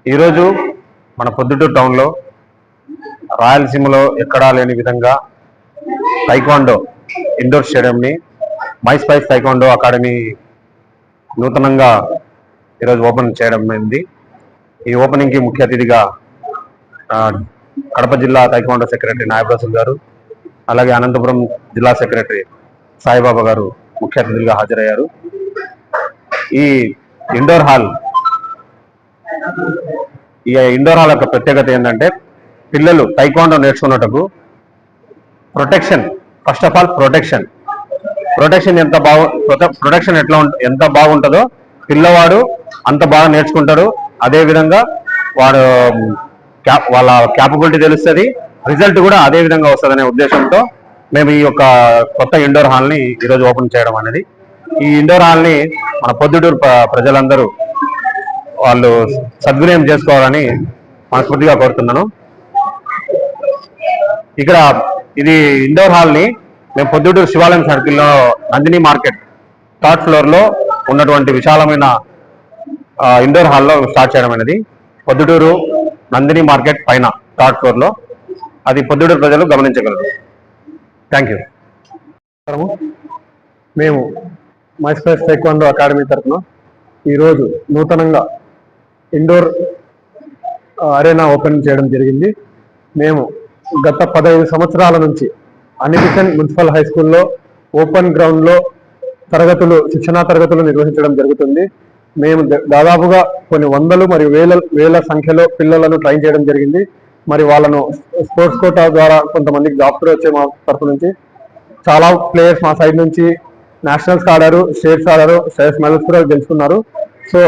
ఈరోజు మన పొద్దుటూరు టౌన్లో రాయలసీమలో ఎక్కడా లేని విధంగా టైక్వాండో ఇండోర్ స్టేడియంని మై స్పైస్ టైక్వాండో అకాడమీ నూతనంగా ఈరోజు ఓపెన్ చేయడం అయింది. ఈ ఓపెనింగ్ కి ముఖ్య అతిథిగా కడప జిల్లా తైక్వాండో సెక్రటరీ నాయబ్ రసూల్ గారు, అలాగే అనంతపురం జిల్లా సెక్రటరీ సాయిబాబా గారు ముఖ్య అతిథులుగా హాజరయ్యారు. ఈ ఇండోర్ హాల్ యొక్క ప్రత్యేకత ఏంటంటే, పిల్లలు తైక్వాండో నేర్చుకున్నటకు protection, first of all protection ఎంత బాగుంటుందో పిల్లవాడు అంత బాగా నేర్చుకుంటాడు. అదే విధంగా వాడు వాళ్ళ క్యాపబిలిటీ తెలుస్తుంది, రిజల్ట్ కూడా అదే విధంగా వస్తుందనే ఉద్దేశంతో మేము ఈ యొక్క కొత్త ఇండోర్ హాల్ని ఈరోజు ఓపెన్ చేయడం అనేది. ఈ ఇండోర్ హాల్ని మన పొద్దుటూరు ప్రజలందరూ వాళ్ళు సద్వినియోగం చేసుకోవాలని మనస్ఫూర్తిగా కోరుతున్నాను. ఇక్కడ ఇది ఇండోర్ హాల్ని మేము పొద్దుటూరు శివాలయం సర్కిల్లో నందిని మార్కెట్ థర్డ్ ఫ్లోర్లో ఉన్నటువంటి విశాలమైన ఇండోర్ హాల్లో స్టార్ట్ చేయడం అనేది. పొద్దుటూరు నందిని మార్కెట్ పైన థర్డ్ ఫ్లోర్లో, అది పొద్దుటూరు ప్రజలు గమనించగలరు. Thank you. మేము మై స్పేస్ టైక్వాండో అకాడమీ తరఫున ఈరోజు నూతనంగా ఇండోర్ అరేనా ఓపెన్ చేయడం జరిగింది. మేము గత 15 సంవత్సరాల నుంచి అనిబిషన్ మున్సిపల్ హై స్కూల్లో ఓపెన్ గ్రౌండ్లో శిక్షణా తరగతులు నిర్వహించడం జరుగుతుంది. మేము దాదాపుగా కొన్ని వందలు మరియు వేల సంఖ్యలో పిల్లలను ట్రైన్ చేయడం జరిగింది. మరి వాళ్ళను స్పోర్ట్స్ కోటా ద్వారా కొంతమందికి జాబ్స్ కూడా వచ్చే మా తరఫు నుంచి. చాలా ప్లేయర్స్ మా సైడ్ నుంచి నేషనల్స్ ఆడారు, స్టేట్స్ ఆడారు, స్టేట్స్ మెడల్స్ కూడా గెలుచుకున్నారు. సో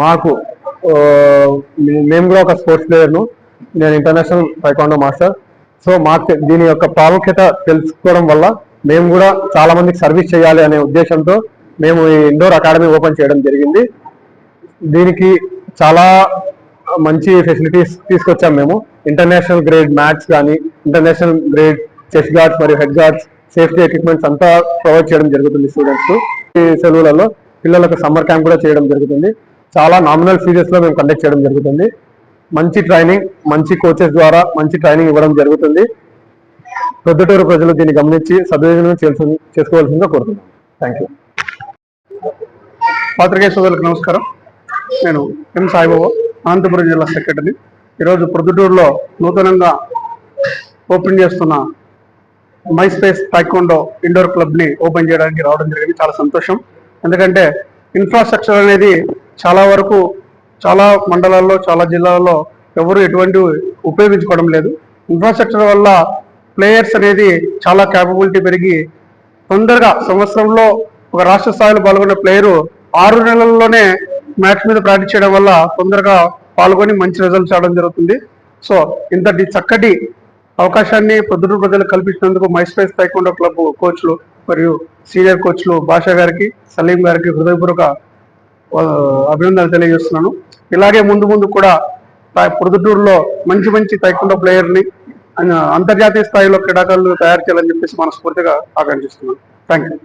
మాకు మేము కూడా ఒక స్పోర్ట్స్ ప్లేయర్ను, నేను ఇంటర్నేషనల్ టైక్వాండో మాస్టర్. సో మాకు దీని యొక్క ప్రాముఖ్యత తెలుసుకోవడం వల్ల మేము కూడా చాలా మందికి సర్వీస్ చేయాలి అనే ఉద్దేశంతో మేము ఈ ఇండోర్ అకాడమీ ఓపెన్ చేయడం జరిగింది. దీనికి చాలా మంచి ఫెసిలిటీస్ తీసుకొచ్చాం మేము. ఇంటర్నేషనల్ గ్రేడ్ మ్యాట్స్ కానీ, ఇంటర్నేషనల్ గ్రేడ్ చెస్ట్ గార్డ్స్ మరియు హెడ్ గార్డ్స్, సేఫ్టీ ఎక్విప్మెంట్స్ అంతా ప్రొవైడ్ చేయడం జరుగుతుంది స్టూడెంట్స్. ఈ సెలవులలో పిల్లలకు సమ్మర్ క్యాంప్ కూడా చేయడం జరుగుతుంది. చాలా నామినల్ ఫీజెస్లో మేము కండక్ట్ చేయడం జరుగుతుంది. మంచి ట్రైనింగ్, మంచి కోచెస్ ద్వారా మంచి ట్రైనింగ్ ఇవ్వడం జరుగుతుంది. ప్రొద్దుటూరు ప్రజలు దీన్ని గమనించి సద్వినియోగం చేసుకోవాల్సిందిగా కోరుతున్నాను. Thank you. పాత్రికేయ సోదరులకు నమస్కారం. నేను ఎం సాయిబాబా, అనంతపురం జిల్లా సెక్రటరీ. ఈరోజు ప్రొద్దుటూరులో నూతనంగా ఓపెన్ చేస్తున్న మై స్పేస్ టైక్వాండో ఇండోర్ క్లబ్ని ఓపెన్ చేయడానికి రావడం జరిగింది. చాలా సంతోషం. ఎందుకంటే ఇన్ఫ్రాస్ట్రక్చర్ అనేది చాలా వరకు చాలా మండలాల్లో, చాలా జిల్లాల్లో ఎవరు ఎటువంటి ఉపయోగించుకోవడం లేదు. ఇన్ఫ్రాస్ట్రక్చర్ వల్ల ప్లేయర్స్ అనేది చాలా క్యాపబిలిటీ పెరిగి తొందరగా సంవత్సరంలో ఒక రాష్ట్ర స్థాయిలో పాల్గొనే ప్లేయరు 6 నెలల్లోనే మ్యాచ్ మీద ప్రాక్టీస్ చేయడం వల్ల తొందరగా పాల్గొని మంచి రిజల్ట్స్ రావడం జరుగుతుంది. సో ఇంతటి చక్కటి అవకాశాన్ని పొద్దుటూరు ప్రజలకు కల్పించినందుకు మై స్పేస్ టైక్వాండో క్లబ్ కోచ్లు మరియు సీనియర్ కోచ్లు భాషా గారికి, సలీం గారికి హృదయపూర్వక అభినందనలు తెలియజేస్తున్నాను. ఇలాగే ముందు కూడా పొద్దుటూరులో మంచి టైక్వాండో ప్లేయర్ని అంతర్జాతీయ స్థాయిలో క్రీడాకారులు తయారు చేయాలని చెప్పేసి మనస్ఫూర్తిగా ఆకాంక్షిస్తున్నాను. Thank you.